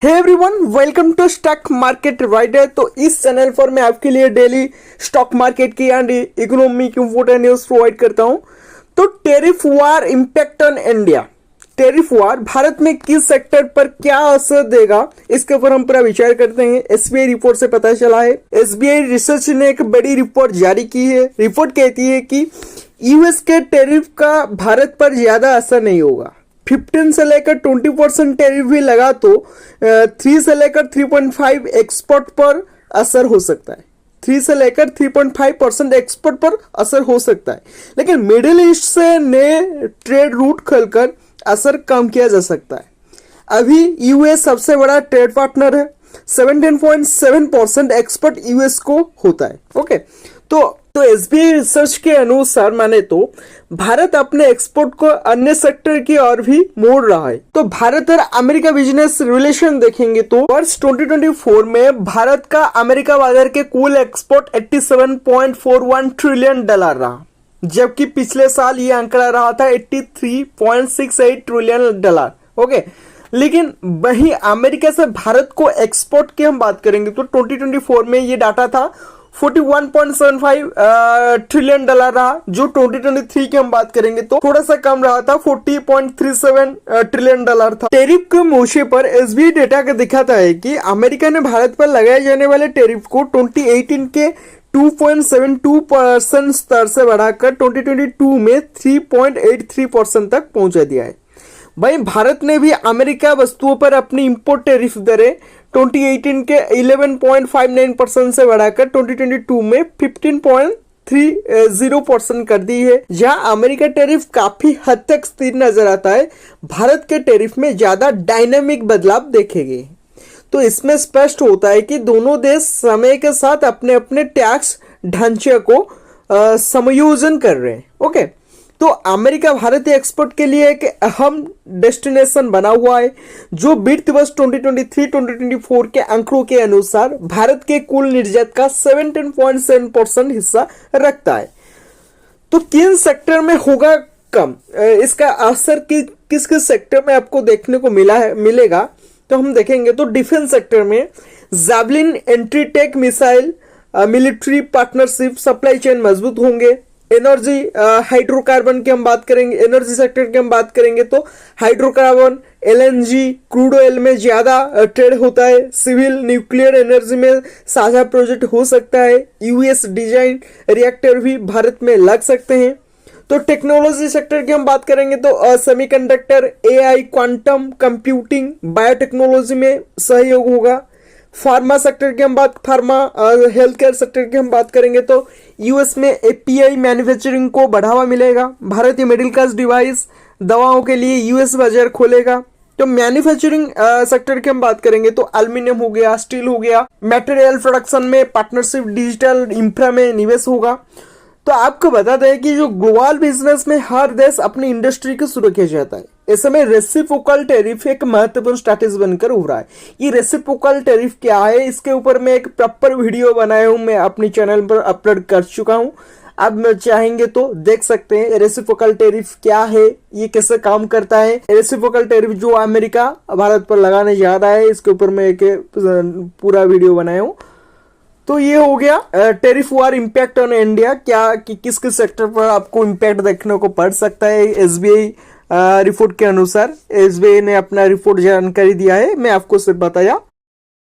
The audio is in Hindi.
Hey everyone, welcome to stock market rider. तो इस चैनल पर मैं आपके लिए डेली स्टॉक मार्केट की एंड इकोनॉमी की इंपोर्टेंट न्यूज प्रोवाइड करता हूं। तो tariff war impact on India, tariff war Bharat में किस सेक्टर पर क्या असर देगा, इसके ऊपर हम पूरा विचार करते हैं। एसबीआई रिपोर्ट से पता चला है, एसबीआई रिसर्च ने एक बड़ी रिपोर्ट जारी की है। रिपोर्ट कहती है कि यूएस के टेरिफ का भारत पर ज्यादा असर नहीं होगा। 15 से लेकर 20% टेरिफ भी लगा तो 3 से लेकर 3.5 एक्सपोर्ट पर असर हो सकता है। 3 से लेकर 3.5% एक्सपोर्ट पर असर हो सकता है, लेकिन मिडिल ईस्ट से नए ट्रेड रूट खोलकर असर कम किया जा सकता है। अभी यूएस सबसे बड़ा ट्रेड पार्टनर है। 17.7% एक्सपोर्ट यूएस को होता है। ओके, तो एसबीआई रिसर्च के अनुसार माने तो भारत अपने एक्सपोर्ट को अन्य सेक्टर की ओर भी मोड़ रहा है। तो भारत और अमेरिका बिजनेस रिलेशन देखेंगे तो वर्ष 2024 में भारत का अमेरिका बाजार के कुल एक्सपोर्ट 87.41 ट्रिलियन डॉलर रहा, जबकि पिछले साल ये आंकड़ा रहा था 83.68 ट्रिलियन डॉलर। ओके, लेकिन वहीं अमेरिका से भारत को एक्सपोर्ट की हम बात करेंगे तो 2024 में ये डाटा था 41.75 ट्रिलियन डॉलर रहा, जो 2023 की हम बात करेंगे तो थोड़ा सा कम रहा था, 40.37 ट्रिलियन डॉलर था। टेरिफ के मोर्चे पर एसबीआई डेटा का दिखाता है कि अमेरिका ने भारत पर लगाए जाने वाले टेरिफ को 2018 के 2.72% स्तर से बढ़ाकर 2022 में 3.83% तक पहुंचा दिया है। भाई भारत ने भी अमेरिका वस्तुओं पर अपनी इंपोर्ट टेरिफ दरें 2018 के 11.59% से बढ़ाकर 2022 में 15.30% कर दी है। जहां अमेरिका टेरिफ काफी हद तक स्थिर नजर आता है, भारत के टेरिफ में ज्यादा डायनामिक बदलाव देखेंगे। तो इसमें स्पष्ट होता है कि दोनों देश समय के साथ अपने अपने टैक्स ढांचे को समायोजन कर रहे हैं। ओके, तो अमेरिका भारतीय एक्सपोर्ट के लिए एक अहम डेस्टिनेशन बना हुआ है, जो वित्त वर्ष 2023-2024 के आंकड़ों के अनुसार भारत के कुल निर्यात का 17.7% हिस्सा रखता है। तो किन सेक्टर में होगा कम, इसका असर किस किस सेक्टर में आपको देखने को मिलेगा, तो हम देखेंगे तो डिफेंस सेक्टर में javelin anti tank missile military partnership supply chain मजबूत होंगे। एनर्जी हाइड्रोकार्बन की हम बात करेंगे, एनर्जी सेक्टर की हम बात करेंगे तो हाइड्रोकार्बन एलएनजी क्रूड ऑयल में ज्यादा ट्रेड होता है। सिविल न्यूक्लियर एनर्जी में साझा प्रोजेक्ट हो सकता है। यूएस डिजाइन रिएक्टर भी भारत में लग सकते हैं। तो टेक्नोलॉजी सेक्टर की हम बात करेंगे तो semiconductor, AI, quantum computing, biotechnology में सहयोग होगा। फार्मा सेक्टर की हम बात हेल्थ केयर सेक्टर की हम बात करेंगे तो यूएस में एपीआई मैन्युफैक्चरिंग को बढ़ावा मिलेगा। भारतीय मेडिकल क्लास डिवाइस दवाओं के लिए यूएस बाजार खोलेगा। तो मैन्युफैक्चरिंग सेक्टर की हम बात करेंगे तो एल्यूमिनियम हो गया, स्टील हो गया, मटेरियल प्रोडक्शन में पार्टनरशिप, डिजिटल इंफ्रा में निवेश होगा। तो आपको बता दें कि जो ग्लोबल बिजनेस में हर देश अपनी इंडस्ट्री को सुरक्षा चाहता है। इस समय रेसिप्रोकल टेरिफ एक महत्वपूर्ण स्ट्रैटेजी बनकर उभरा है। ये रेसिप्रोकल टेरिफ क्या है, इसके ऊपर मैं एक प्रॉपर वीडियो बनाया हूं, मैं अपने चैनल पर अपलोड कर चुका हूं। अब चाहेंगे तो देख सकते हैं रेसिप्रोकल टेरिफ क्या है, ये कैसे काम करता है। रेसिप्रोकल टेरिफ जो अमेरिका भारत पर लगाने जा रहा है, इसके ऊपर मैं एक पूरा वीडियो बनाया हूं। तो ये हो गया tariff war impact on India, क्या कि किस किस सेक्टर पर आपको इम्पैक्ट देखने को पड़ सकता है। एसबीआई रिपोर्ट के अनुसार एसबीआई ने अपना रिपोर्ट जानकारी दिया है, मैं आपको सिर्फ बताया।